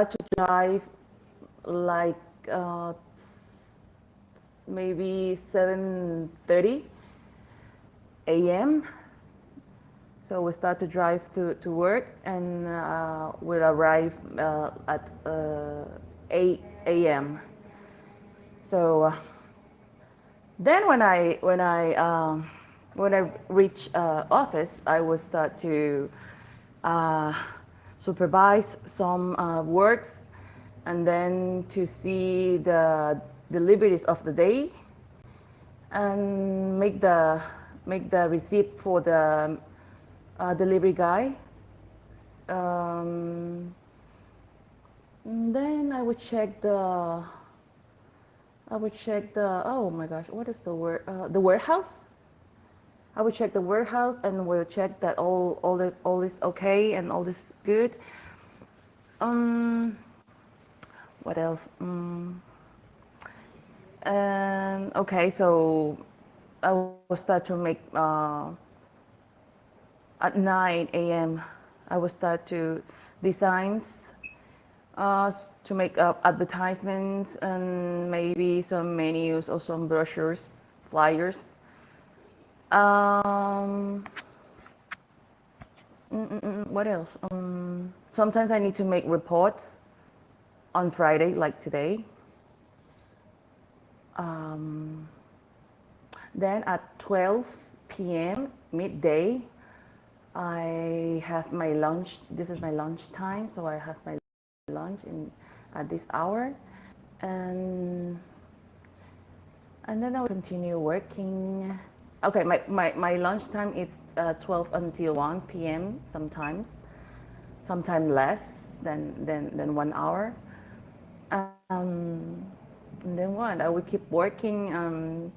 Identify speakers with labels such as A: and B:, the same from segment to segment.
A: to drive like maybe 7:30 a.m. So we start to drive to work, and we'll arrive at 8 a.m. So then when I reach office, I will start to uh, supervise some works, and then to see the deliveries of the day, and make the receipt for the delivery guy. Then I would check the, oh my gosh, what is the word? The warehouse. I would check the warehouse, and we'll check that all is okay and all is good. Um, what else? And okay, so I will start to make at 9 a.m. I will start to designs to make up advertisements, and maybe some menus or some brochures, flyers. Um, what else? Sometimes I need to make reports on Friday, like today. Um, then at 12 p.m., midday, I have my lunch. This is my lunch time, so I have my lunch at this hour, and then I will continue working. Okay, my lunch time is 12 until 1 p.m. Sometimes less than 1 hour. And then what? I will keep working,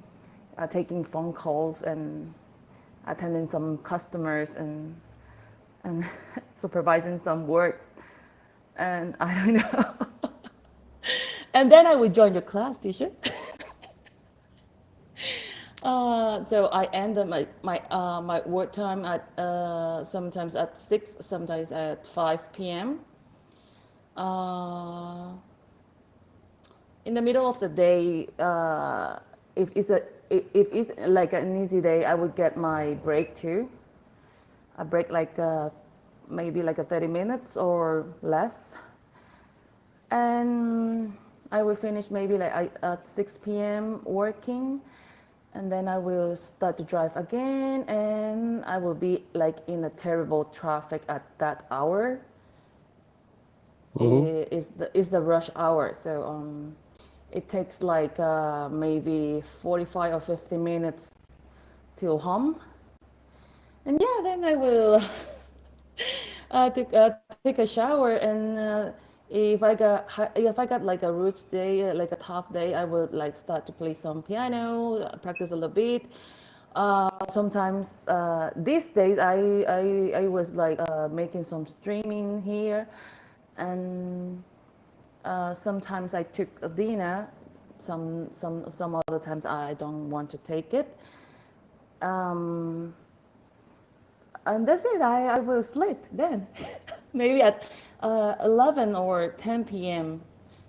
A: taking phone calls and attending some customers, and supervising some works, and I don't know. And then I would join your class, teacher. So I end my work time at sometimes at 6, sometimes at 5 p.m. Uh, in the middle of the day, if it's like an easy day, I would get my break too. A break like maybe like a 30 minutes or less, and I will finish maybe like at 6 p.m. working, and then I will start to drive again, and I will be like in a terrible traffic at that hour.
B: Mm-hmm.
A: Is the rush hour, so it takes like maybe 45 or 50 minutes till home, and yeah, then I will take a shower, and if I got like a rough day, like a tough day, I would like start to play some piano, practice a little bit. Sometimes these days I was like making some streaming here, and sometimes I took a dinner. Some other times I don't want to take it. Um, and that's it. I will sleep then, maybe at 11 or 10 p.m.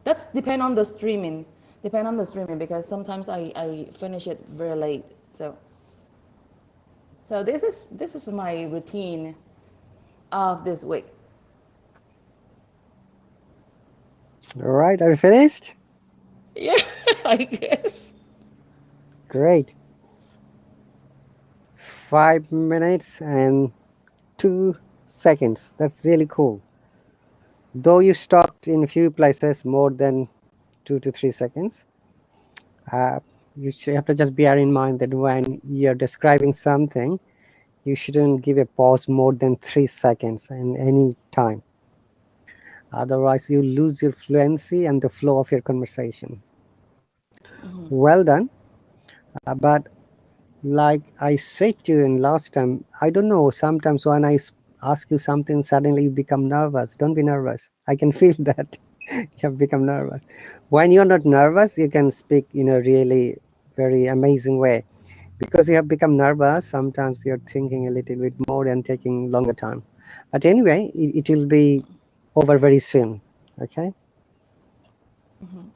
A: That's depend on the streaming. Depend on the streaming, because sometimes I finish it very late. So this is my routine of this week.
B: All right, are you finished?
A: Yeah, I guess.
B: Great. 5 minutes and 2 seconds. That's really cool. Though you stopped in a few places more than 2 to 3 seconds, uh, have to just bear in mind that when you're describing something, you shouldn't give a pause more than 3 seconds in any time. Otherwise, you lose your fluency and the flow of your conversation. Well done. But like I said to you in last time, I don't know, sometimes when ask you something, suddenly you become nervous. Don't be nervous. I can feel that you have become nervous. When you're not nervous, you can speak in a really very amazing way. Because you have become nervous, sometimes you're thinking a little bit more and taking longer time. But anyway, it will be over very soon. Okay,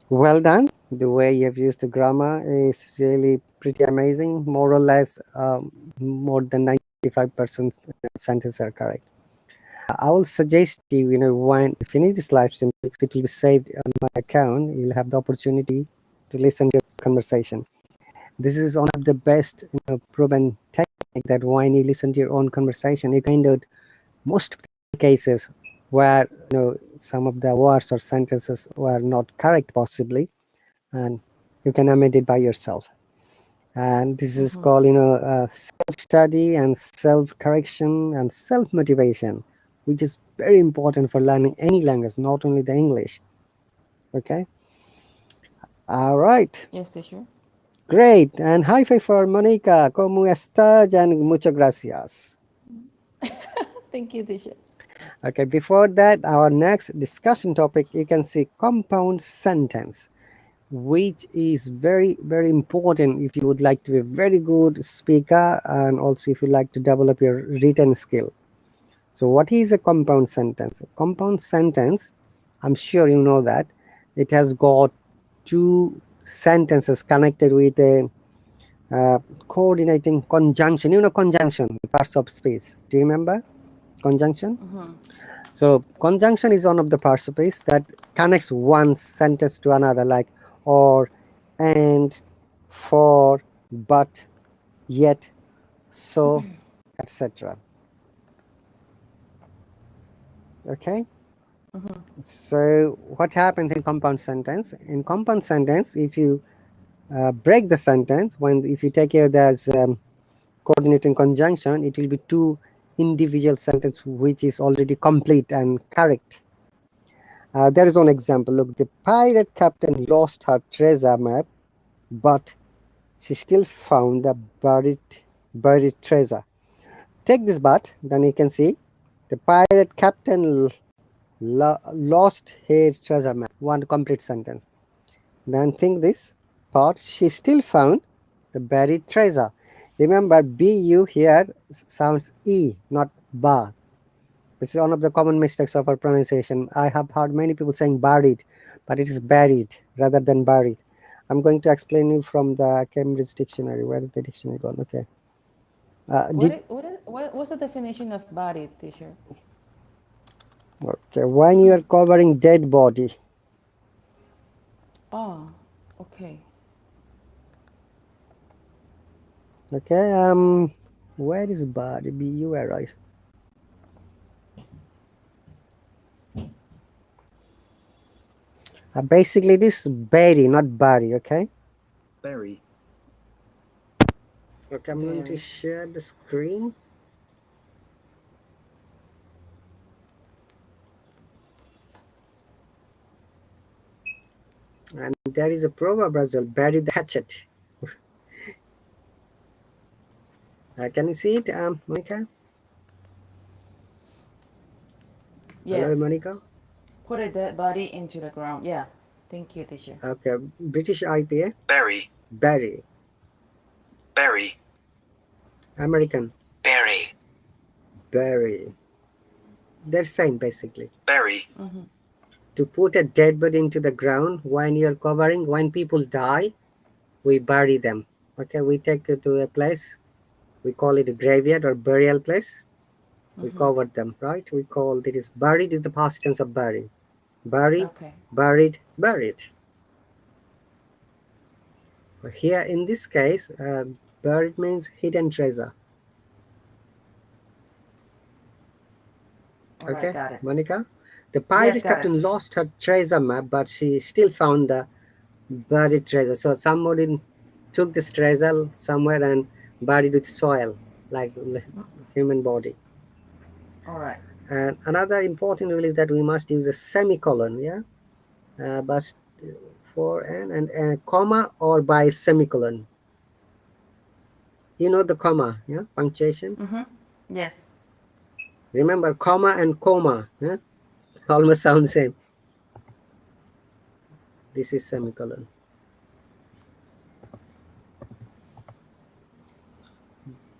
B: well done. The way you have used the grammar is really pretty amazing. More or less, more than 95% sentences are correct. I will suggest you, when you finish this live stream, because it will be saved on my account, you'll have the opportunity to listen to your conversation. This is one of the best, proven technique that when you listen to your own conversation, you find out most of the cases where some of the words or sentences were not correct, possibly, and you can amend it by yourself. And this is called self-study and self-correction and self-motivation, which is very important for learning any language, not only the English. Okay, all right,
A: Yes, teacher.
B: great. And high five for Monica. ¿Cómo estás? And muchas gracias.
A: Thank you, teacher.
B: Okay, before that, our next discussion topic, you can see compound sentence, which is very, very important if you would like to be a very good speaker, and also if you like to develop your written skill. So what is a compound sentence? A compound sentence, I'm sure you know that it has got two sentences connected with a coordinating conjunction. Conjunction, parts of space. Do you remember conjunction? So conjunction is one of the parts of space that connects one sentence to another, like or, and, for, but, yet, so, etc. Okay. So what happens in compound sentence? In compound sentence, if you break the sentence, if you take it as coordinating conjunction, it will be two individual sentence which is already complete and correct. There is one example. Look, the pirate captain lost her treasure map, but she still found the buried treasure. Take this but, then you can see the pirate captain lost her treasure map. One complete sentence. Then think this part, she still found the buried treasure. Remember, bu here sounds e, not ba. This is one of the common mistakes of our pronunciation. I have heard many people saying buried, but it is buried rather than buried. I'm going to explain you from the Cambridge dictionary. Where is the dictionary gone? Okay.
A: What what's the definition of body, teacher?
B: Okay, when you are covering dead body.
A: Oh, okay.
B: Okay, where is body? Bu arrive. Basically, this is bury, not bury. Okay.
C: Berry.
B: Okay, I'm going to share the screen. And there is a proverb as well, bury the hatchet. Can you see it, Monica?
A: Yes.
B: Hello, Monica.
A: Put a dead body into the ground. Yeah. Thank you, teacher.
B: Okay, British IPA.
C: Berry.
B: Bury.
C: Berry.
B: American.
C: Berry.
B: Bury. They're same basically.
C: Berry.
B: To put a dead body into the ground when you're covering, when people die, we bury them. Okay, we take it to a place, we call it a graveyard or burial place. We cover them, right? We call this buried is the past tense of bury. Bury,
A: Okay.
B: buried, buried. Here in this case, buried means hidden treasure.
A: All right,
B: Okay,
A: got it.
B: Monica? The
A: Yes,
B: pirate
A: got it.
B: captain lost her treasure map, but she still found the buried treasure. So somebody took this treasure somewhere and buried with soil, like human body.
A: All right.
B: And another important rule is that we must use a semicolon, yeah, but for and a comma or by semicolon. You know the comma, yeah, punctuation.
A: Yes.
B: Remember, comma and comma, yeah, almost sound same. This is semicolon.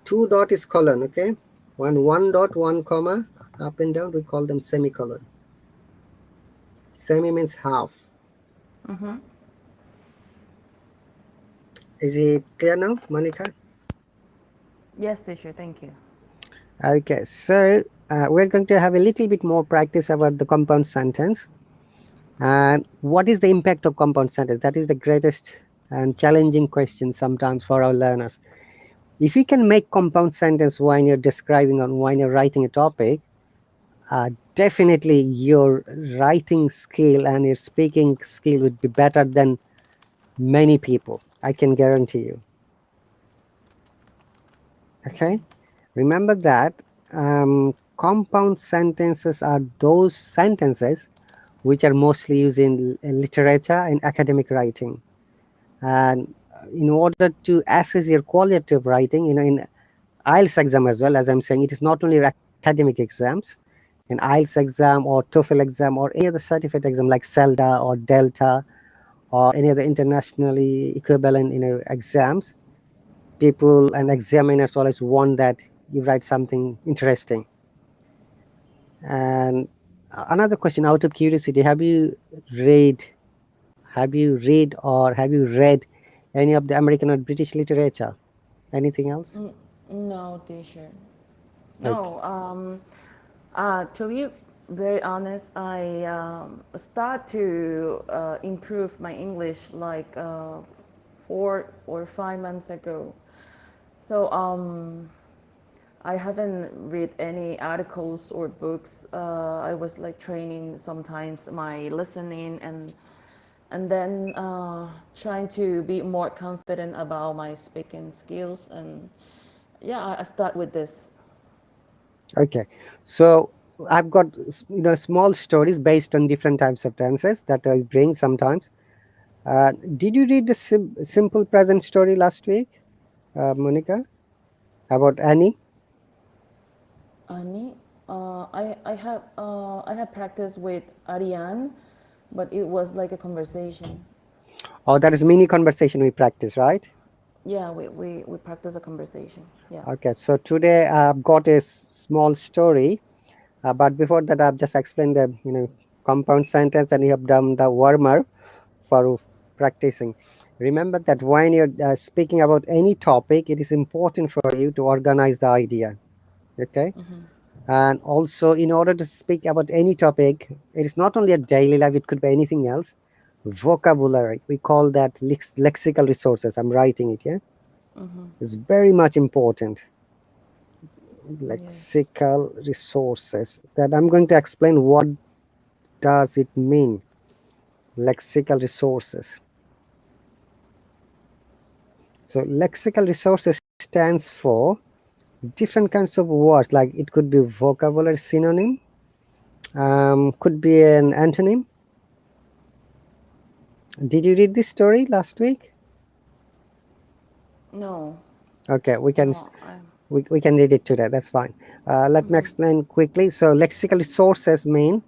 B: Two dot is colon, okay. One dot, one comma, up and down, we call them semicolon. Semi means half.
A: Mm-hmm.
B: Is it clear now, Monica?
A: Yes, teacher. Thank you.
B: Okay, so we're going to have a little bit more practice about the compound sentence. And what is the impact of compound sentence? That is the greatest and challenging question sometimes for our learners. If you can make compound sentence when you're describing or when you're writing a topic, definitely your writing skill and your speaking skill would be better than many people. I can guarantee you. Okay, remember that compound sentences are those sentences which are mostly used in literature and academic writing. And in order to assess your quality of writing, in IELTS exam as well, as I'm saying, it is not only your academic exams, an IELTS exam or TOEFL exam or any other certificate exam like CELDA or Delta or any other internationally equivalent exams, people and examiners always want that you write something interesting. And another question out of curiosity, read have you read any of the American or British literature? Anything else?
A: No, teacher.
B: Okay.
A: No. To be very honest, I start to improve my English like 4 or 5 months ago. So I haven't read any articles or books. I was like training sometimes my listening and then trying to be more confident about my speaking skills. And yeah, I start with this.
B: Okay, so I've got small stories based on different types of tenses that I bring sometimes. Did you read the simple present story last week, Monica, about Annie?
A: Ani, I have practiced with Ariane, but it was like a conversation.
B: Oh, that is mini conversation we practice, right?
A: Yeah, we practice a conversation. Yeah.
B: Okay, so today I've got a small story, but before that I've just explained the compound sentence, and you have done the warmer for practicing. Remember that when you're speaking about any topic, it is important for you to organize the idea. Okay, and also in order to speak about any topic, it is not only a daily life; it could be anything else. Vocabulary, we call that lexical resources. I'm writing it here. It's very much important.
A: Yes.
B: Lexical resources. That I'm going to explain what does it mean. Lexical resources. So lexical resources stands for different kinds of words, like it could be vocabulary synonym, could be an antonym. Did you read this story last week?
A: No.
B: Okay,
A: No. I.
B: we can read it today. That's fine. Let me explain quickly. So lexical resources mean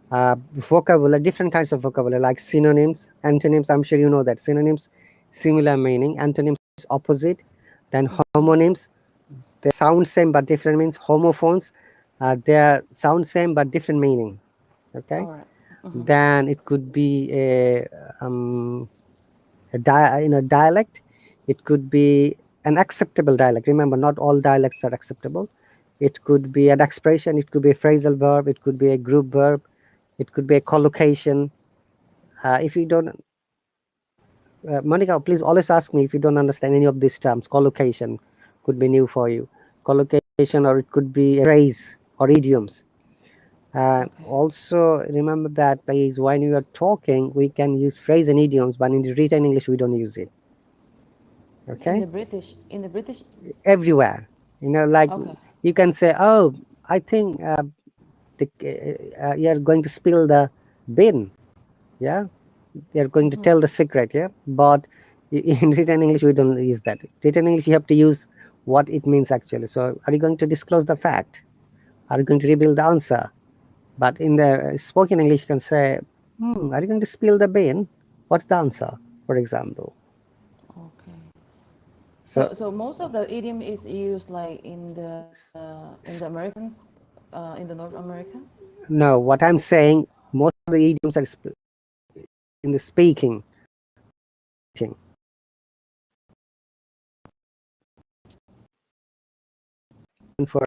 B: vocabulary, different kinds of vocabulary, like synonyms, antonyms. I'm sure you know that synonyms, similar meaning. Antonyms, opposite. Then homonyms, they sound same but different means. Homophones, they are sound same but different meaning. Okay.
A: All right.
B: Then it could be a dialect. It could be an acceptable dialect. Remember, not all dialects are acceptable. It could be an expression. It could be a phrasal verb. It could be a group verb. It could be a collocation. If you don't, Monica, please always ask me if you don't understand any of these terms. Collocation could be new for you. Collocation, or it could be a phrase or idioms. And
A: Okay.
B: also remember that, please, when you are talking, we can use phrase and idioms, but in the written English, we don't use it.
A: In
B: Okay,
A: the British. In the British.
B: everywhere. Like
A: Okay.
B: you can say, "Oh, I think you're going to spill the bin." Yeah, you're going to tell the secret. Yeah, but in written English, we don't use that. Written English, you have to use what it means actually. So, are you going to disclose the fact? Are you going to reveal the answer? But in the spoken English, you can say, "Are you going to spill the bin? What's the answer?" For example.
A: Okay.
B: So
A: So most of the idiom is used like in the
B: s-
A: Americans, in the North America.
B: no, what I'm saying, most of the idioms are in the speaking. For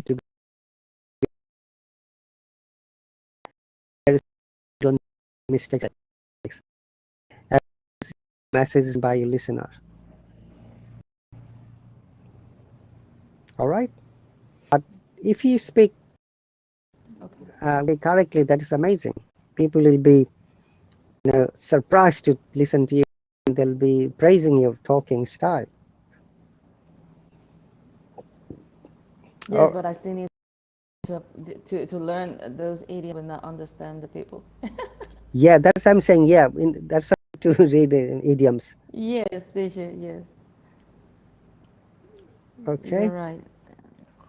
B: to be there is no mistakes. Messages by your listener. All right. But if you speak correctly, that is amazing. People will be, surprised to listen to you. And they'll be praising your talking style.
A: Yes, but I still need to learn those idioms, but not understand the people.
B: Yeah, that's what I'm saying. Yeah, that's how to read idioms.
A: Yes, teacher. Yes, you're
B: Okay.
A: right.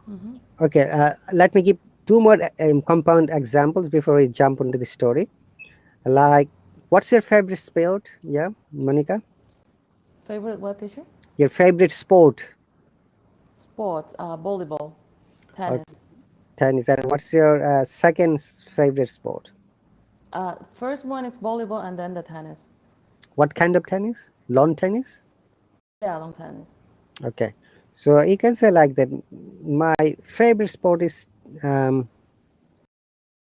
A: Mm-hmm.
B: Okay. Let me give two more compound examples before we jump into the story. Like, what's your favorite sport? Yeah, Monica.
A: Favorite what, teacher?
B: Your favorite sport?
A: Sports, volleyball,
B: Or
A: tennis.
B: tennis. And what's your second favorite sport?
A: First one is volleyball, and then the tennis.
B: What kind of tennis? Lawn tennis?
A: Yeah, long tennis.
B: Okay. So you can say like that. My favorite sport is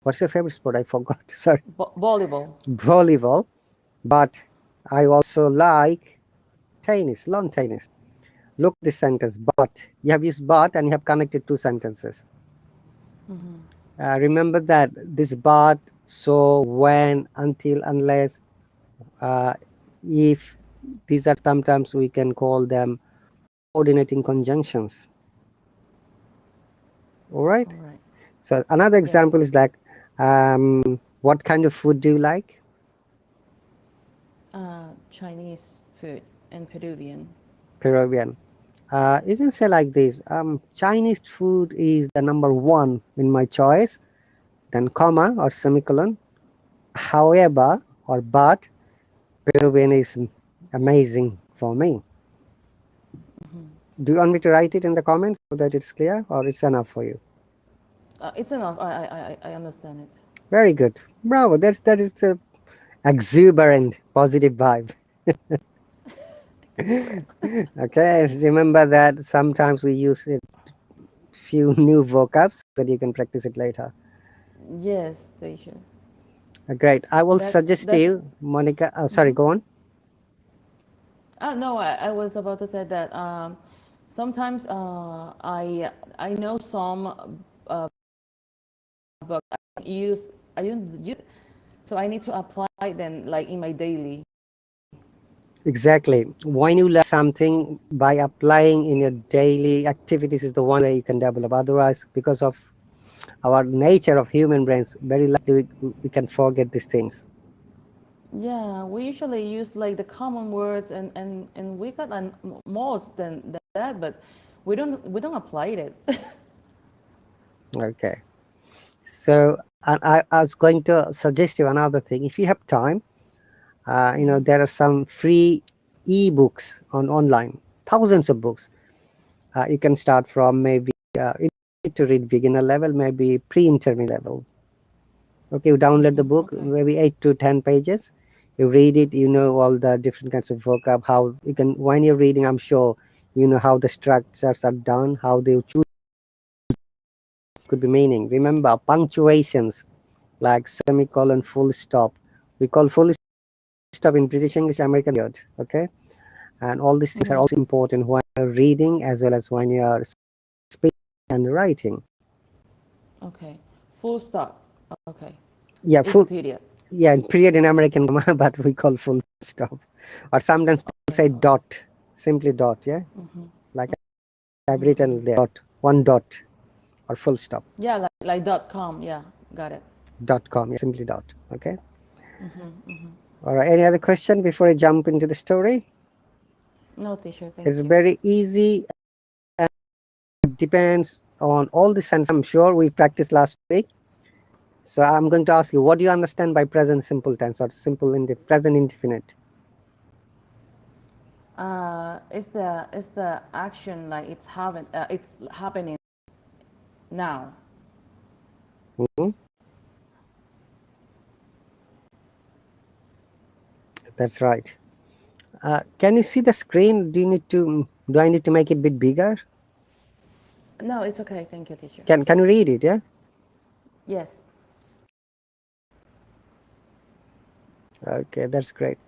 B: what's your favorite sport? I forgot. Sorry.
A: Volleyball.
B: Volleyball. But I also like tennis, lawn tennis. Look at this sentence, but. You have used but and you have connected two sentences. Remember that this but, so, when, until, unless, uh, if, these are sometimes we can call them coordinating conjunctions. All right.
A: All right.
B: So another
A: Yes.
B: example is like, what kind of food do you like?
A: Chinese food and Peruvian.
B: Peruvian. You can say like this, Chinese food is the number one in my choice, then comma or semicolon. However, or but, Peruvian is amazing for me. Do you want me to write it in the comments so that it's clear, or it's enough for you?
A: It's enough. I understand it.
B: Very good. Bravo. That is the exuberant positive vibe. Okay. Remember that sometimes we use it few new vocabs so that you can practice it later.
A: Yes, teacher.
B: Great. I will suggest to
A: That's.
B: you, Monica. Oh, sorry,
A: Mm-hmm.
B: go on.
A: No, I was about to say that sometimes I know some books I don't use, so I need to apply them like in my daily.
B: Exactly. When you learn something by applying in your daily activities is the one way you can develop. Otherwise, because of our nature of human brains, very likely we can forget these things.
A: Yeah, we usually use like the common words and we got most than that, but we don't apply it.
B: Okay. So, and I was going to suggest you another thing. If you have time, there are some free e-books online, thousands of books. You can start from maybe you need to read beginner level, maybe pre-intermediate level. Okay, you download the book,
A: Okay.
B: maybe 8 to 10 pages. You read it, you know all the different kinds of vocab. How you can, when you're reading, I'm sure you know how the structures are done, how they choose could be meaning. Remember punctuations like semicolon, full stop. We call full stop in British English, American period. Okay, and all these things are also important when you're reading as well as when you're speaking and writing.
A: Okay. Full stop. Okay.
B: Yeah,
A: It's a
B: full.
A: period.
B: Yeah, period in American grammar, but we call full stop, or sometimes people say dot, simply dot. Yeah, like I've written there, dot, one dot, or full stop.
A: Yeah, like .com. Yeah, got it.
B: Dot com, yeah, simply dot. Okay. All right. Any other question before I jump into the story?
A: No, teacher,
B: It's
A: thank you.
B: very easy. It depends on all the sense. I'm sure we practiced last week. So I'm going to ask you, what do you understand by present simple tense or simple present indefinite?
A: It's the action like it's happening now.
B: Mhm. That's right. Can you see the screen? Do I need to make it a bit bigger?
A: No, it's okay. Thank you, teacher.
B: Can you read it? Yeah.
A: Yes.
B: Okay, that's great.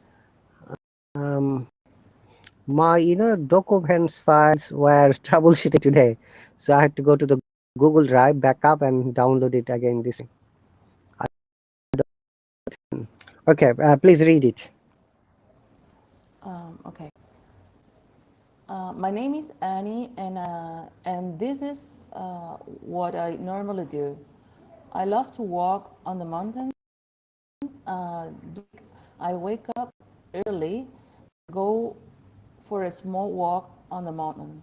B: Um, my documents files were troubleshooting today, so I had to go to the Google Drive, backup, and download it again. This. Okay, please read it.
A: Okay. My name is Annie, and this is what I normally do. I love to walk on the mountain. Uh, I wake up early, go for a small walk on the mountain.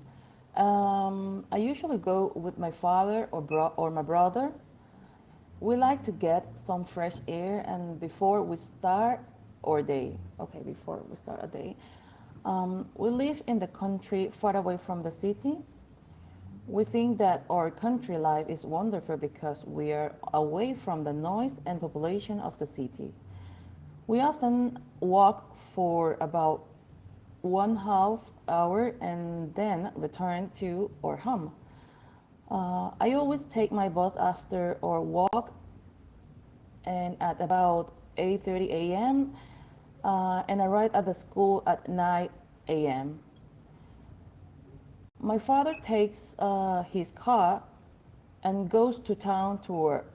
A: I usually go with my father or my brother. We like to get some fresh air, and before we start our day, okay, before we start a day, we live in the country far away from the city. We think that our country life is wonderful because we are away from the noise and population of the city. We often walk for about 1/2 hour and then return to our home. I always take my bus after our walk and at about 8:30 a.m. And arrive at the school at 9 a.m. My father takes his car and goes to town to work.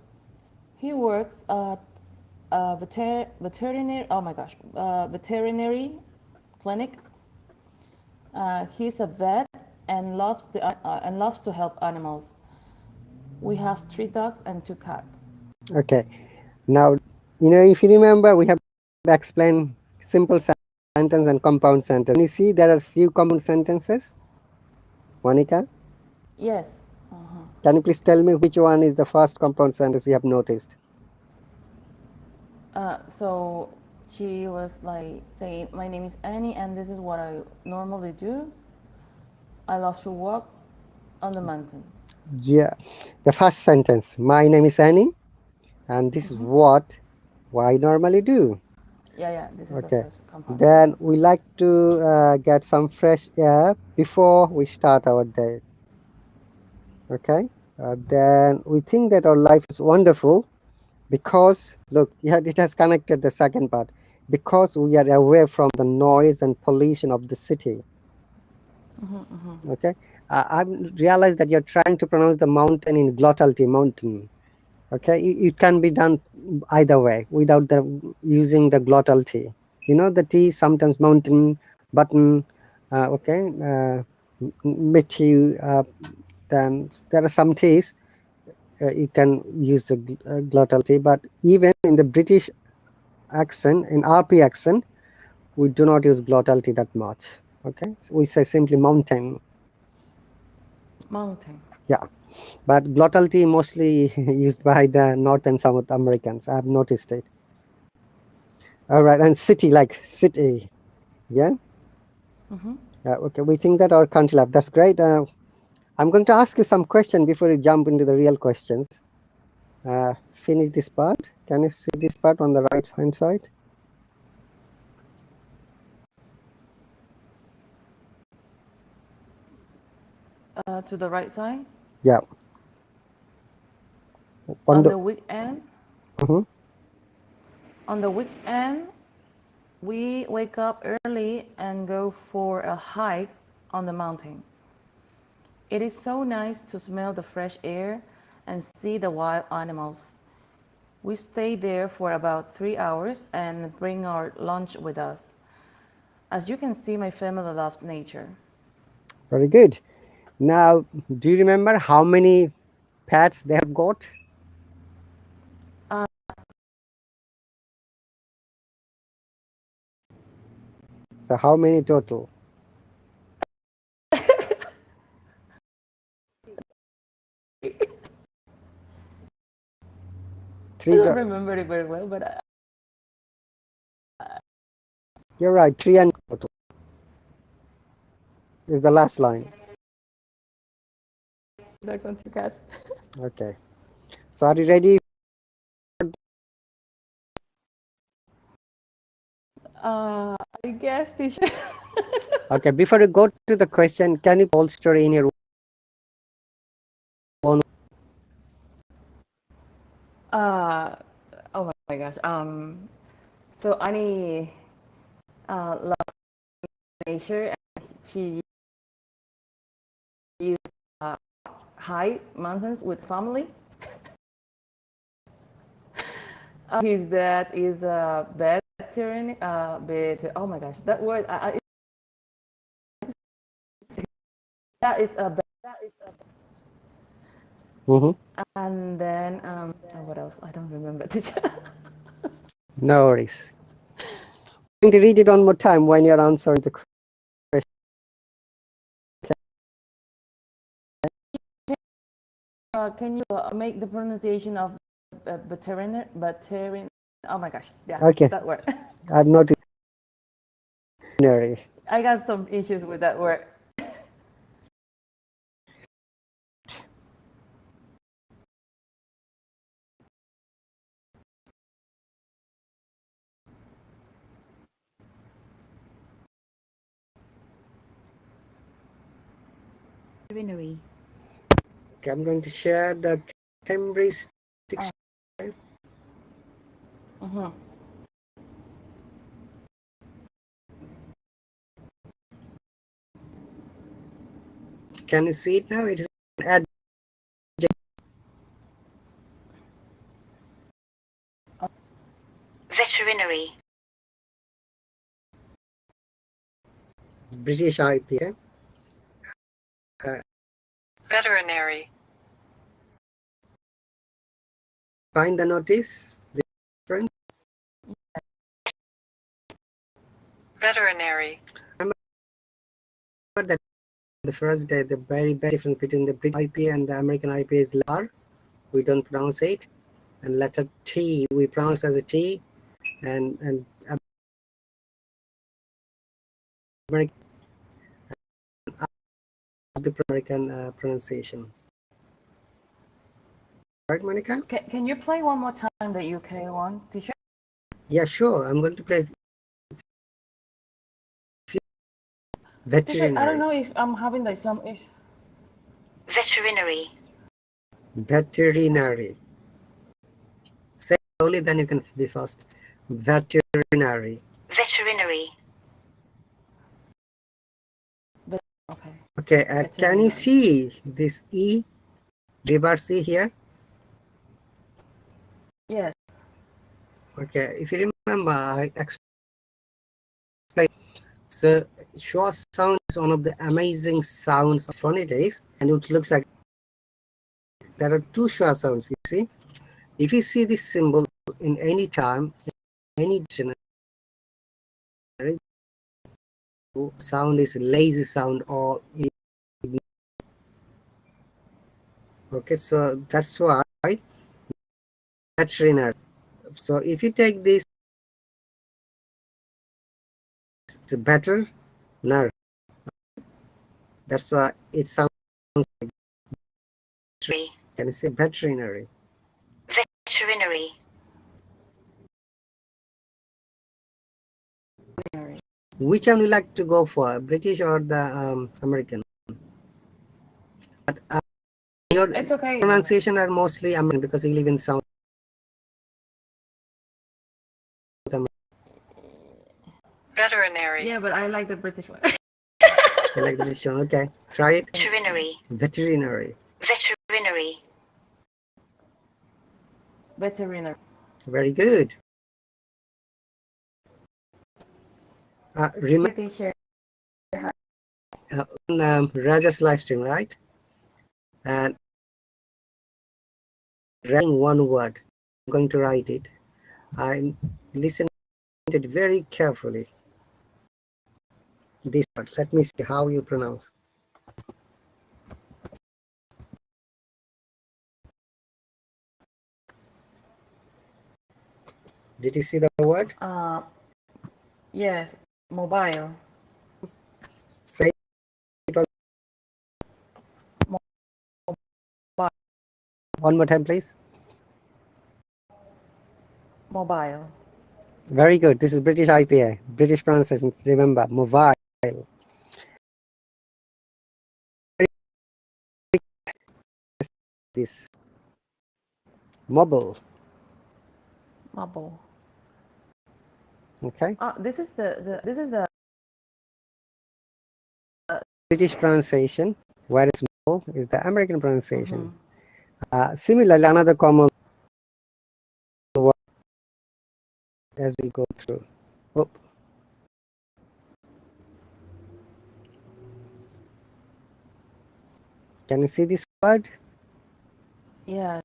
A: He works at a veterinary clinic. He's a vet and loves to help animals. We have 3 dogs and 2 cats.
B: Okay. Now, if you remember, we have explained simple sentence and compound sentence. You see, there are few compound sentences. Monica,
A: Yes.
B: can you please tell me which one is the first compound sentence you have noticed?
A: So she was like saying, "My name is Annie, and this is what I normally do. I love to walk on the mountain."
B: Yeah, the first sentence. My name is Annie, and this is what I normally do.
A: Yeah, yeah. This is the
B: Okay.
A: first compound
B: Then
A: sentence.
B: we like to get some fresh air before we start our day. Okay. Then we think that our life is wonderful because look, yeah, it has connected the second part, because we are away from the noise and pollution of the city. Okay. I realize that you're trying to pronounce the mountain in glottality, mountain. Okay, it can be done either way without the using the glottality. The T, sometimes mountain, button. Okay. Mitty. Then there are some T's you can use the glottality, but even in the British accent, in RP accent, we do not use glottality that much. Okay, so we say simply mountain.
A: Mountain.
B: Yeah, but glottality mostly used by the North and South Americans. I've noticed it. All right, and city, like city. Yeah. Okay, we think that our country life. That's great. I'm going to ask you some question before you jump into the real questions. Finish this part. Can you see this part on the right hand side?
A: To the right side.
B: Yeah. On
A: On
B: the
A: the weekend,
B: mhm.
A: on the weekend, we wake up early and go for a hike on the mountain. It is so nice to smell the fresh air and see the wild animals. We stay there for about 3 hours and bring our lunch with us. As you can see, my family loves nature.
B: Very good. Now, do you remember how many pets they have got?
A: Uh,
B: So, how many total?
A: I
B: Three.
A: don't remember it very well, but
B: You're right. Three and total is the last line.
A: dogs and 2 cats.
B: Okay. So, are you ready?
A: I guess teacher.
B: Okay, before you go to the question, can you whole story in your own?
A: Uh, oh my gosh. So Annie loves nature, and she used high mountains with family. His dad is a veteran. Oh my gosh, that word. That is a.
B: Mm-hmm.
A: And then what else? I don't remember. Teacher.
B: No worries. I'm going to read it one more time when you're answering the question.
A: Can you make the pronunciation of veteran? Oh my gosh, yeah,
B: Okay,
A: that word.
B: I'm not ordinary.
A: I got some issues with that word.
D: Veterinary.
B: Okay, I'm going to share the Cambridge dictionary. Can you see it now? It is an
D: Veterinary.
B: British IPA.
D: Veterinary.
B: Find the notice. The difference.
D: Veterinary.
B: Remember that the first day, the very best difference between the British IPA and the American IPA is R. We don't pronounce it, and letter T we pronounce as a T, and American pronunciation. Right, Monica?
A: Can you play one more time the UK one, teacher?
B: Yeah, sure. I'm going to play
A: Teacher, I don't
B: veterinary.
A: know if I'm having like some issue.
D: Veterinary.
B: Veterinary. Say slowly, then you can be fast. Veterinary.
D: Veterinary.
A: But okay.
B: Okay, can you
A: Veterinary.
B: see this E, reverse E here?
A: Yes.
B: Okay, if you remember, I explained. So, schwa sound is one of the amazing sounds of phonetics, and it looks like there are two schwa sounds, you see. If you see this symbol in any time, any dictionary, sound is lazy sound or okay, so that's why veterinary. So if you take this, it's better nerve. That's why it sounds like. Can you say veterinary?
D: Veterinary.
B: Which one you like to go for, British or the American? But your
A: It's okay.
B: pronunciation are mostly American because you live in South America.
D: Veterinary.
A: Yeah, but I like the British one.
B: You like the British one? Okay, try it.
D: Veterinary.
B: Veterinary.
D: Veterinary.
A: Veterinary.
B: Very good. Remember
A: Teacher.
B: on Raja's live stream, right? And writing one word. I'm going to write it. I listened to it very carefully. This word. Let me see how you pronounce. Did you see the word?
A: Yes. Mobile.
B: Say it one more time, please.
A: Mobile.
B: Very good. This is British IPA, British pronunciations. Remember, mobile. This mobile.
A: Mobile.
B: Okay.
A: This is the
B: British pronunciation, whereas mobile is the American pronunciation.
A: Mm-hmm.
B: Similarly, another common word as we go through. Oh. Can you see this word?
A: Yeah.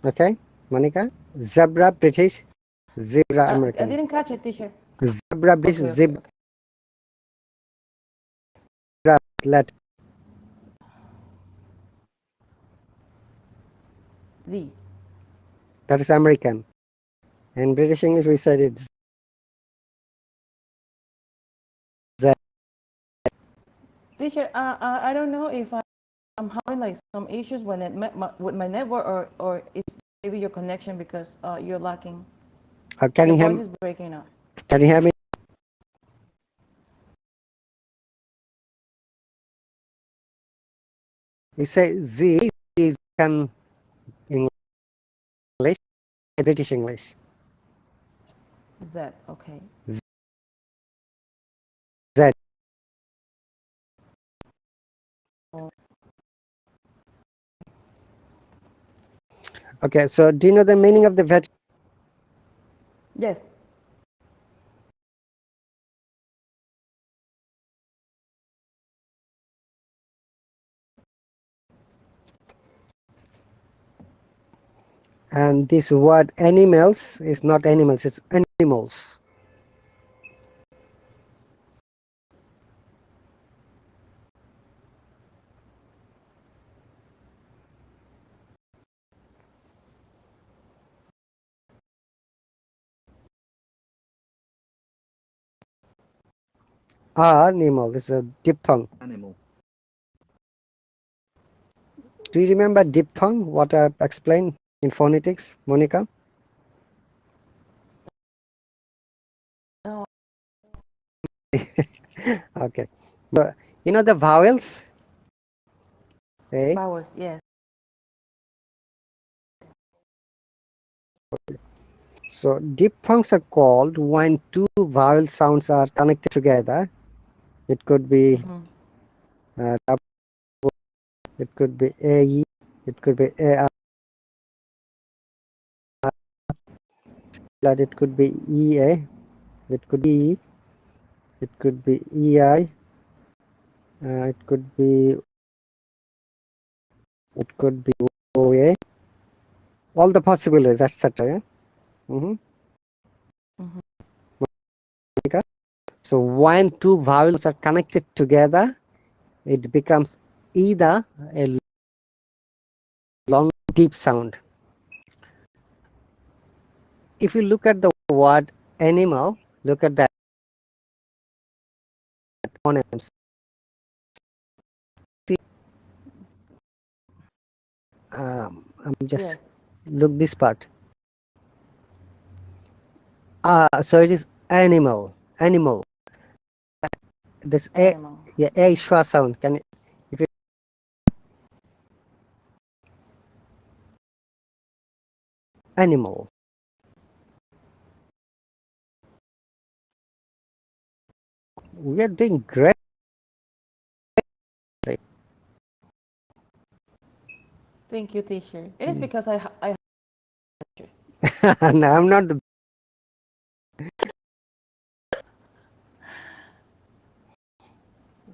B: Okay, Monica. Zebra British, zebra
A: I
B: American.
A: didn't catch it, teacher.
B: Zebra British,
A: Okay, okay,
B: zebra
A: okay.
B: Latin.
A: Z.
B: That is American. In British English, we said it's Z.
A: Teacher, I don't know if I'm having like some issues when with my network, or it's maybe your connection, because you're lacking.
B: Can
A: Your
B: you hear
A: voice
B: me?
A: is breaking up.
B: Can you hear me? You say Z is can English, British English.
A: Z. Okay.
B: Z.
A: Oh,
B: Okay, so do you know the meaning of the vet?
A: yes.
B: And this word animals is not animals, it's animals. Animal is a diphthong.
C: Animal.
B: Do you remember diphthong, what I explained in phonetics, Monica?
A: No.
B: Okay. But you know the vowels? A.
A: Vowels. Yes.
B: So diphthongs are called when two vowel sounds are connected together. It could be double, it could be AE, it could be AI, it could be EA, it could be E, it could be EI, it could be OA, all the possibilities, etc. Yeah?
A: Mm-hmm.
B: So when two vowels are connected together, it becomes either a long deep sound. If you look at the word animal, look at that phonetics. I'm just
A: Yes.
B: look this part. So it is animal. This a,
A: Animal.
B: yeah, a schwa sound. Can if you animal. We are doing great.
A: Thank you, teacher. It is because I.
B: No, I'm not.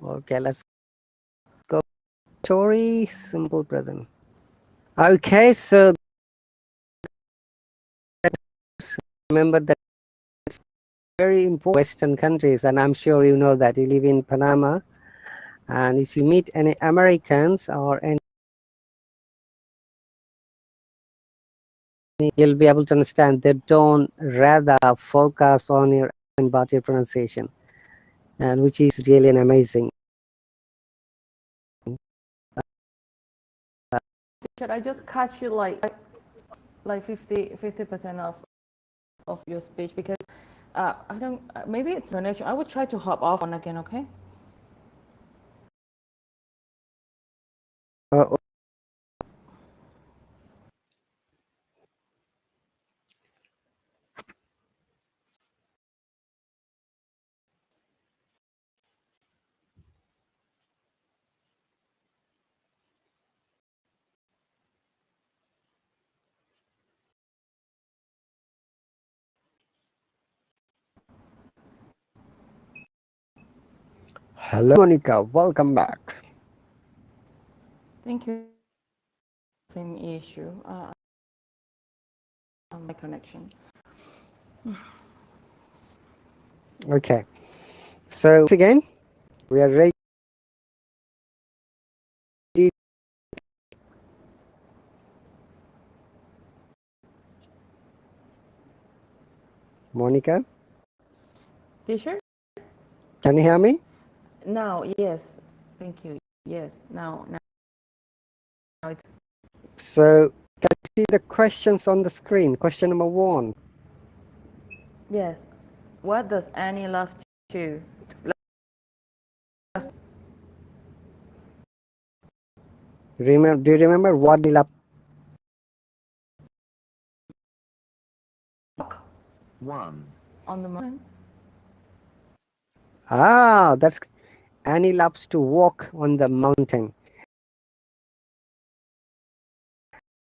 B: Okay, let's go. Story simple present. Okay, so remember that it's very important Western countries, and I'm sure you know that you live in Panama, and if you meet any Americans or any, you'll be able to understand they don't rather focus on your accent but your pronunciation, and which is really an amazing.
A: Should I just catch you like 50% of your speech because I don't maybe it's connection. I would try to hop off on again, okay?
B: Uh, Hello, Monica. Welcome back.
A: Thank you. Same issue. My connection.
B: Okay. So once again, we are ready. Monica,
A: Teacher?
B: can you hear me?
A: Now, yes. Thank you. Yes. Now it's
B: So can you see the questions on the screen? Question number 1.
A: yes. What does Annie love to?
B: Do you remember what the lap?
C: 1.
A: On the mountain?
B: Ah, that's Annie loves to walk on the mountain.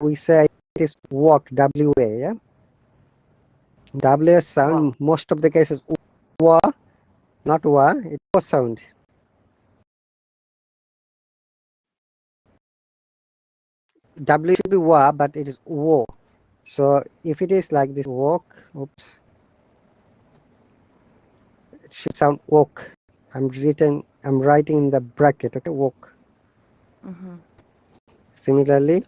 B: We say it is walk, W-A, yeah? W sound,
A: Wow.
B: most of the cases, wa, not wa, it was sound. W should be wa, but it is wo. So if it is like this walk, oops, it should sound walk. I'm writing in the bracket, okay, walk.
A: Mm-hmm.
B: Similarly,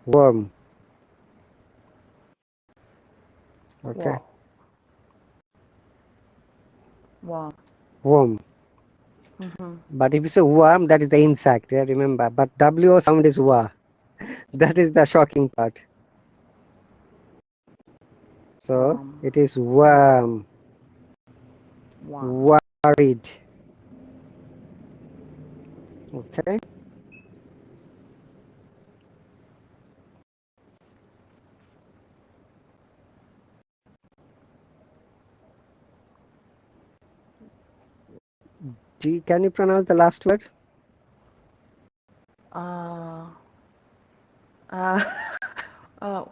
B: worm, okay,
A: Wow. Wow.
B: worm.
A: Mm-hmm.
B: But if you say worm, that is the insect, yeah, remember. But W sound is wa. That is the shocking part. So
A: Wow.
B: it is worm,
A: Wow.
B: worried. Okay. Can you pronounce the last word?
A: Uh, uh, uh,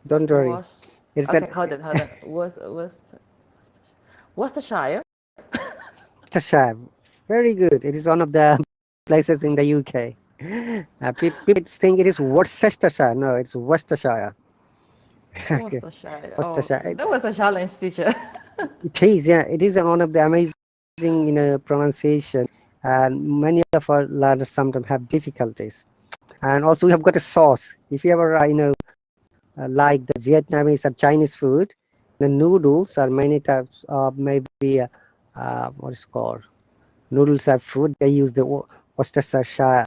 B: Don't worry.
A: was
B: It's
A: okay.
B: at
A: Hold on. Worcestershire.
B: Worcestershire. Very good. It is one of the places in the UK. People think it is Worcestershire. No, it's Worcestershire. Okay.
A: Worcestershire. Oh,
B: Worcestershire.
A: that was a challenge, teacher.
B: It is, yeah. It is one of the amazing, pronunciation. And many of our learners sometimes have difficulties. And also, we have got a sauce. If you ever, like the Vietnamese or Chinese food, the noodles are many types of maybe what is called noodles are food. They use the Worcestershire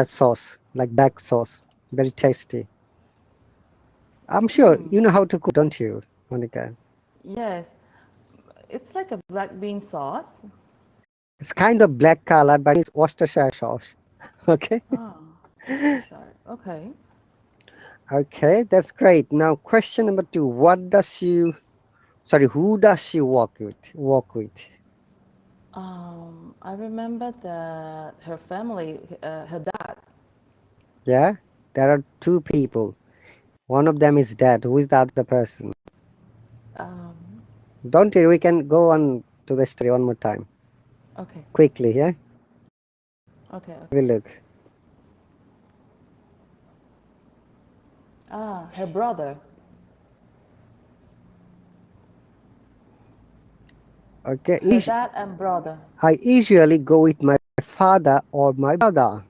B: sauce, like black sauce, very tasty. I'm sure
A: Hmm.
B: you know how to cook, don't you, Monica?
A: Yes, it's like a black bean sauce.
B: It's kind of black color, but it's Worcestershire sauce. Okay,
A: Ah, Worcestershire. Okay.
B: okay, that's great. Now, question number 2: What does she? Sorry, who does she walk with? Walk with?
A: I remember that her family, her dad.
B: Yeah, there are two people. One of them is dead. Who is the other person?
A: Um,
B: Don't worry, we can go on to the story one more time.
A: okay.
B: Quickly, yeah?
A: Okay.
B: We look.
A: Ah, her brother.
B: Okay,
A: Her dad and brother.
B: I usually go with my father or my brother.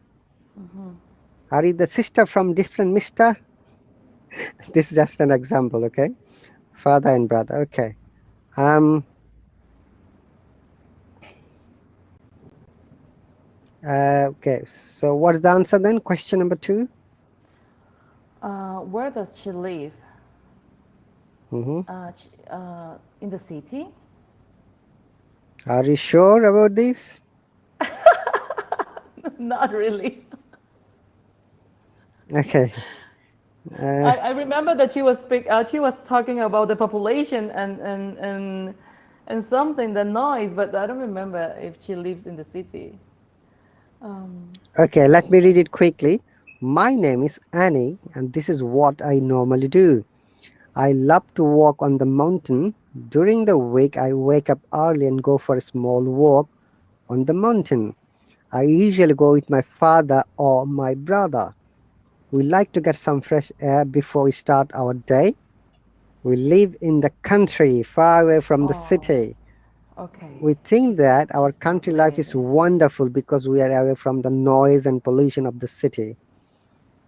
B: Are you the sister from different mister? This is just an example, okay? Father and brother, okay. Um, Okay, so what's the answer then? Question number 2.
A: Where does she live?
B: Mm-hmm.
A: In the city?
B: Are you sure about this?
A: Not really.
B: Okay.
A: I remember that she was talking about the population and something, the noise, but I don't remember if she lives in the city.
B: Okay, let me read it quickly. My name is Annie, and this is what I normally do. I love to walk on the mountain. During the week, I wake up early and go for a small walk on the mountain. I usually go with my father or my brother. We like to get some fresh air before we start our day. We live in the country, far away from the
A: Oh,
B: city.
A: okay.
B: We think that our
A: She's not
B: country life
A: living
B: is
A: there.
B: wonderful because we are away from the noise and pollution of the city.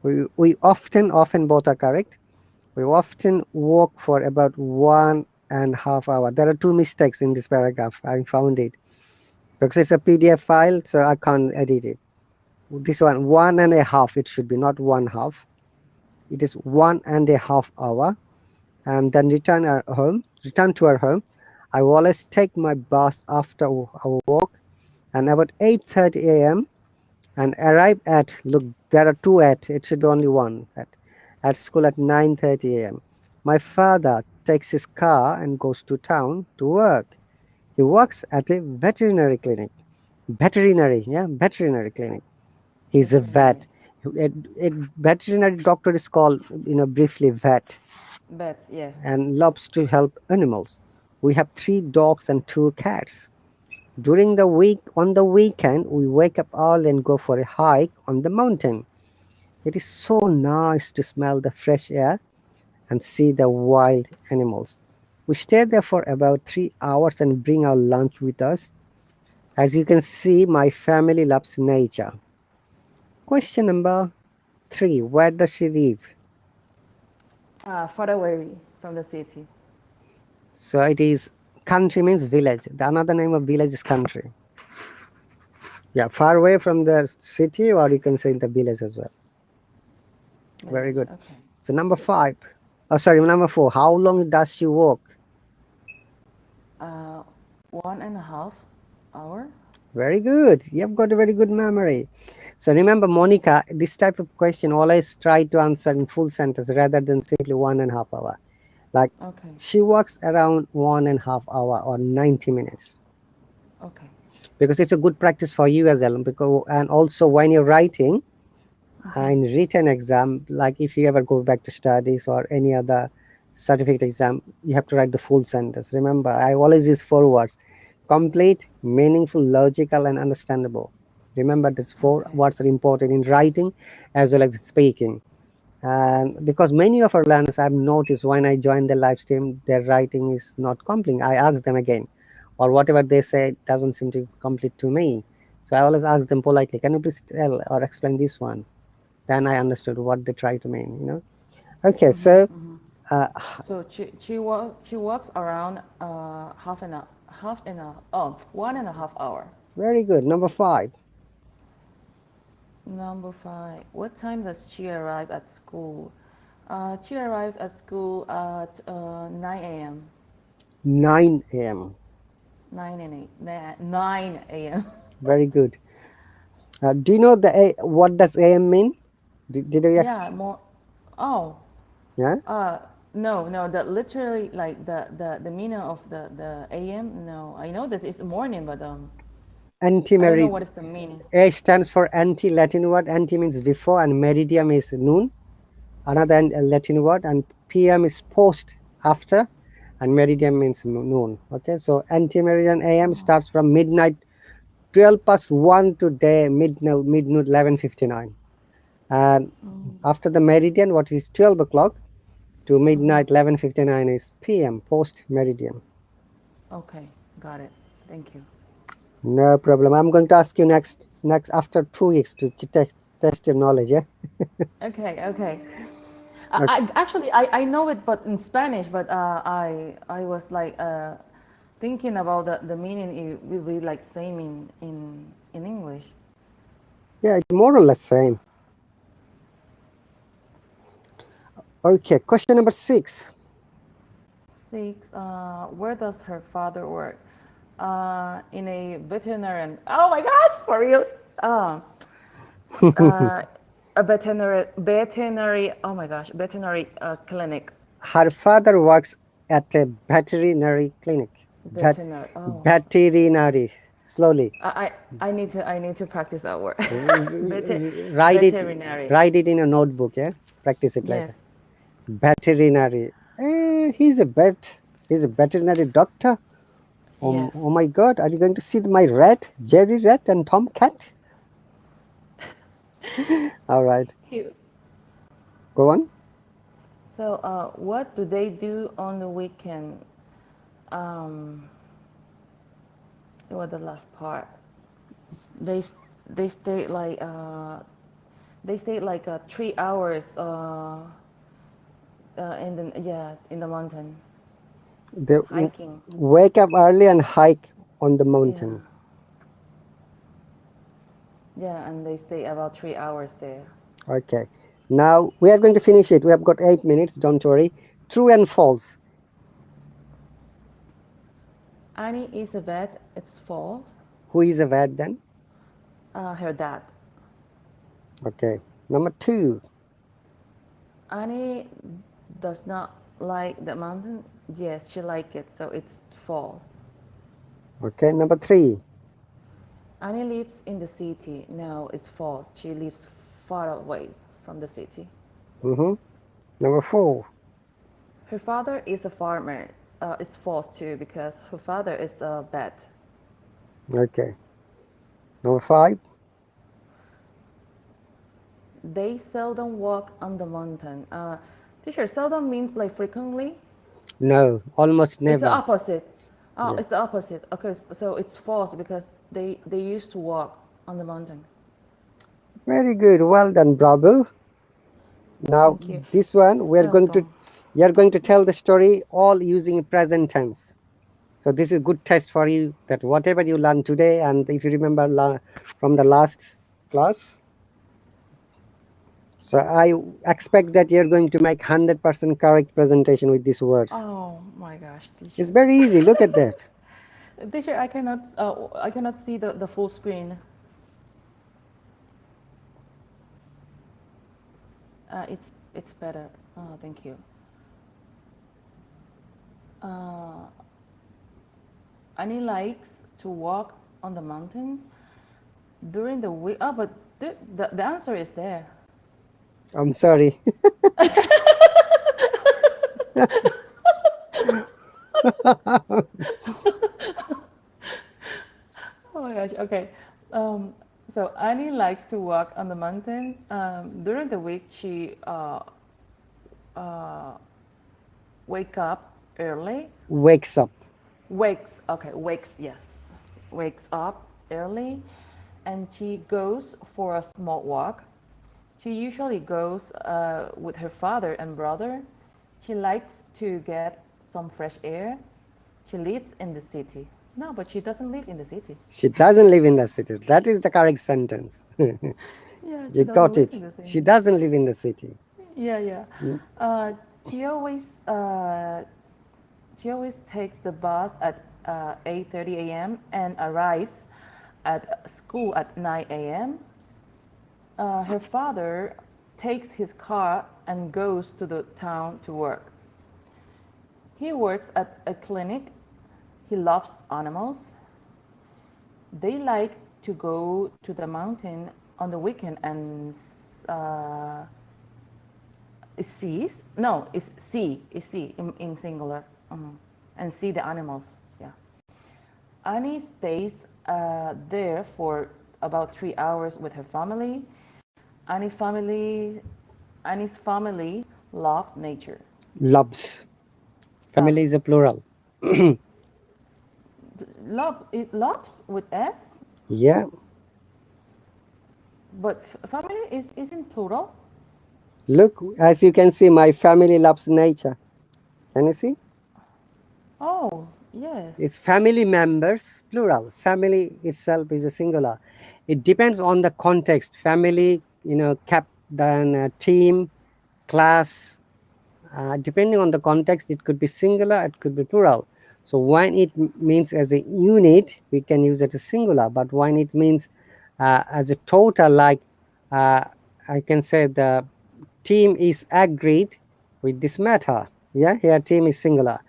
B: We often both are correct. We often walk for about 1.5 hours. There are two mistakes in this paragraph. I found it because it's a PDF file, so I can't edit it. This one and a half, it should be not 1/2. It is 1.5 hours, and then return to our home. I always take my bus after our walk, and about 8:30 a.m. and arrive at, look, there are two at, it should be only one at school at 9:30 a.m. My father takes his car and goes to town to work. He works at a veterinary clinic. Veterinary clinic. He's a
A: Veterinary.
B: vet. A veterinary doctor is called, briefly vet,
A: Beds, yeah.
B: and loves to help animals. We have 3 dogs and 2 cats. During the week, on the weekend, we wake up early and go for a hike on the mountain. It is so nice to smell the fresh air and see the wild animals. We stay there for about 3 hours and bring our lunch with us. As you can see, my family loves nature. Question number 3. Where does she live?
A: Far away from the city.
B: So it is, country means village. The another name of village is country. Yeah, far away from the city, or you can say in the village as well. Very
A: Village,
B: good.
A: okay.
B: So number 5. Oh, sorry, number 4. How long does she walk?
A: Uh, 1.5 hour.
B: Very good. You've got a very good memory. So remember, Monica, this type of question always try to answer in full sentence rather than simply 1.5 hour. Like,
A: Okay,
B: she works around 1.5 hour or 90 minutes,
A: okay.
B: because it's a good practice for you as well. Because, and also when you're writing in written exam, like if you ever go back to studies or any other certificate exam, you have to write the full sentence. Remember, I always use 4 words: complete, meaningful, logical, and understandable. Remember, these four
A: Okay.
B: words are important in writing as well as speaking. And because many of our learners, I've noticed when I join the live stream, their writing is not complete. I ask them again, or whatever they say doesn't seem to complete to me. So I always ask them politely, can you please tell or explain this one? Then I understood what they try to mean. Okay, so uh,
A: So she walks around oh, 1.5 hour.
B: very good. Number 5.
A: Number 5. What time does she arrive at school? She arrived at school at 9 a.m.
B: 9 a.m.
A: 9 and 8. 9 a.m.
B: Very good. Do you know what does AM mean? Did you
A: Yeah, more. Oh,
B: yeah?
A: uh, no, no. That literally like the meaning of the a.m. No, I know that it's morning, but I don't know
B: Anti-merid.
A: what is the meaning.
B: A stands for anti, Latin word. Anti means before, and meridium is noon, another Latin word, and PM is post, after, and meridium means noon. Okay, so anti-meridian AM starts from midnight 12 past 1 to day midnight 11:59, and after the meridian, what is 12 o'clock to midnight 11:59 is PM, post meridian.
A: Okay, got it. Thank you.
B: No problem. I'm going to ask you next after 2 weeks to test your knowledge. Yeah.
A: Okay, okay.
B: Okay.
A: I know it, but in Spanish. But I was like thinking about the meaning. It will be like same in English.
B: Yeah, it's more or less same. Okay, question number 6.
A: 6. Where does her father work? In a veterinarian. Oh my gosh, for real? Uh, a veterinary. Oh my gosh, veterinary clinic.
B: Her father works at a veterinary clinic.
A: Veterinary. Oh,
B: Veterinary. Slowly.
A: I need to practice that word.
B: Write it.
A: Veterinary.
B: Write it in a notebook. Yeah, practice it later.
A: Yes.
B: Veterinary. He's a veterinary doctor.
A: Yes.
B: Oh my God! Are you going to see my rat, Jerry rat, and Tom cat? All right,
A: Cute.
B: go on.
A: So, what do they do on the weekend? Um, what the last part? They they stay like 3 hours in the mountain
B: They
A: hiking.
B: wake up early and hike on the
A: Yeah.
B: mountain.
A: Yeah, and they stay about 3 hours there.
B: Okay. Now we are going to finish it. We have got 8 minutes. Don't worry. True and false.
A: Annie is a vet. It's false.
B: Who is a vet then?
A: Her dad.
B: Okay. Number 2.
A: Annie does not like the mountain. Yes, she like it, so it's false.
B: Okay. Number 3.
A: Annie lives in the city. No, it's false. She lives far away from the city.
B: Number 4.
A: Her father is a farmer. It's false too because her father is a vet.
B: Okay. Number 5.
A: They seldom walk on the mountain. Teacher, seldom means like frequently.
B: No, almost
A: It's the
B: never.
A: opposite. Oh,
B: Yeah.
A: it's the opposite. Okay, so it's false because they used to walk on the mountain.
B: Very good. Well done, Bravo. Now
A: Thank you.
B: this one we are going to
A: Seldom.
B: you are going to tell the story all using present tense. So this is a good test for you that whatever you learned today, and if you remember from the last class, so I expect that you're going to make 100% correct presentation with these words.
A: Oh my gosh,
B: It's
A: teacher.
B: very easy. Look at that.
A: Teacher, I cannot see the full screen. It's better. Oh, thank you. Uh, Annie likes to walk on the mountain during the week. Oh, but the answer is there.
B: I'm sorry.
A: Oh my gosh. Okay. So Annie likes to walk on the mountain. During the week, she wake up early.
B: Wakes up.
A: Wakes up early, and she goes for a small walk. She usually goes with her father and brother. She likes to get some fresh air. She lives in the city. No, but she doesn't live in the city.
B: She doesn't live in the city. That is the correct sentence.
A: Yeah, she
B: You
A: doesn't
B: got
A: live
B: it.
A: in the
B: She
A: city.
B: doesn't live in the city.
A: Yeah, yeah. Uh, she always uh, she always takes the bus at 8:30 a.m. and arrives at school at 9 a.m. Her father takes his car and goes to the town to work. He works at a clinic. He loves animals. They like to go to the mountain on the weekend and see in singular, and see the animals. Yeah. Annie stays there for about 3 hours with her family. Annie's family, Annie's family love nature.
B: Loves. Family is a plural.
A: Love, it loves with S,
B: Yeah.
A: but family isn't plural.
B: Look, as you can see, my family loves nature. Can you see?
A: Oh, yes.
B: It's family members, plural. Family itself is a singular. It depends on the context, family, then team, class. Depending on the context, it could be singular, it could be plural. So when it means as a unit, we can use it as singular. But when it means as a total, like I can say the team is agreed with this matter. Yeah, here team is singular.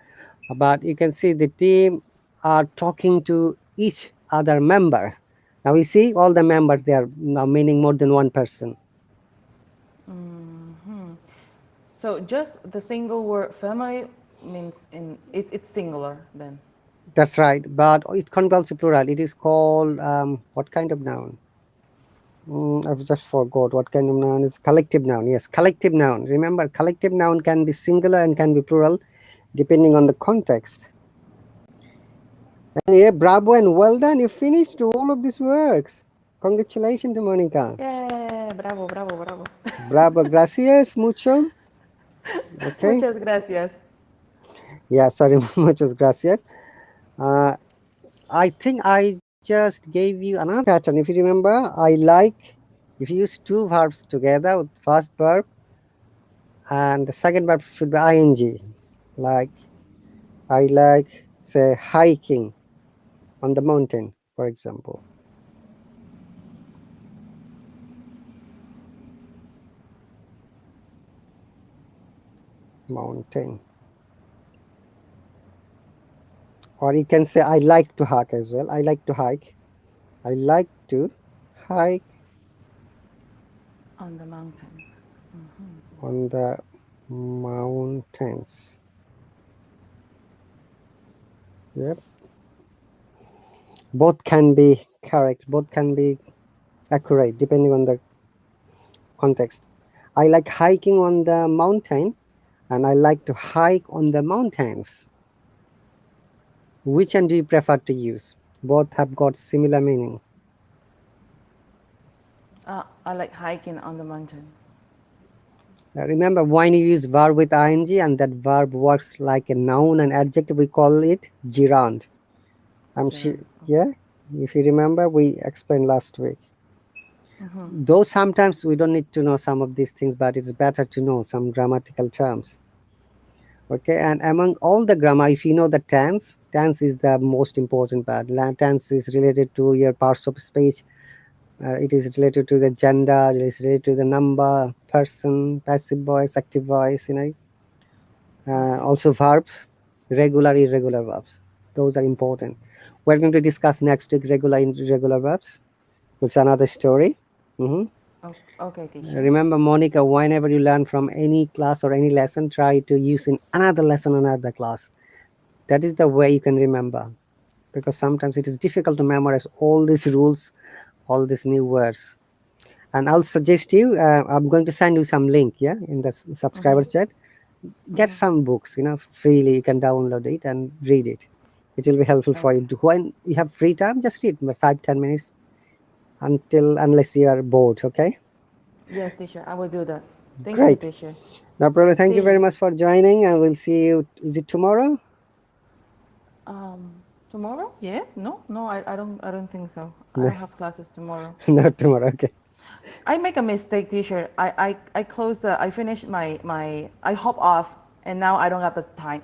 B: But you can see the team are talking to each other member. Now we see all the members, they are now meaning more than one person.
A: So just the single word family means it's singular then.
B: That's right, but it can't be also plural. It is called what kind of noun? I've just forgot what kind of noun is. Collective noun. Yes, collective noun. Remember, collective noun can be singular and can be plural depending on the context. And yeah, bravo and well done. You finished all of these works. Congratulations to Monica.
A: Yeah, bravo, bravo, bravo.
B: Bravo, gracias, mucho. Okay.
A: Muchas gracias.
B: Yeah, sorry, muchas gracias. Uh, I think I just gave you another pattern. If you remember, I like, if you use two verbs together, with first verb and the second verb should be ing. Like, I like, say, hiking on the mountain, for example. Mountain. Or you can say, I like to hike as well. I like to hike. I like to hike
A: On the mountain.
B: on the mountains. Yep. Both can be correct, both can be accurate depending on the context. I like hiking on the mountain and I like to hike on the mountains. Which one do you prefer to use? Both have got similar meaning.
A: I like hiking on the mountain.
B: Remember, when you use verb with ing and that verb works like a noun and adjective, we call it gerund. I'm sure,
A: Gerund.
B: yeah, if you remember, we explained last week. Though sometimes we don't need to know some of these things, but it's better to know some grammatical terms. Okay, and among all the grammar, if you know the tense is the most important part. Tense is related to your parts of speech. It is related to the gender, it is related to the number, person, passive voice, active voice,
A: Okay.
B: also verbs, regular, irregular verbs. Those are important. We're going to discuss next week regular, irregular verbs. It's another story. Mhm.
A: Okay, teacher.
B: Remember, Monica, whenever you learn from any class or any lesson, try to use in another lesson, another class. That is the way you can remember, because sometimes it is difficult to memorize all these rules, all these new words. And I'll suggest you, I'm going to send you some link, yeah, in the subscriber chat. Get some books, freely. You can download it and read it. It will be helpful for
A: Okay.
B: you. When you have free time, just read 5-10 minutes unless you are bored. Okay.
A: Yes, teacher. I will do that. Thank you,
B: Great.
A: teacher.
B: No problem. Thank you
A: See
B: very
A: you.
B: much for joining, and we'll see you. Is it tomorrow?
A: Um, tomorrow? Yes? No, no. I don't think so. I
B: No,
A: don't have classes tomorrow.
B: not tomorrow. Okay.
A: I make a mistake, teacher. I closed the. I finished my. I hop off, and now I don't have the time.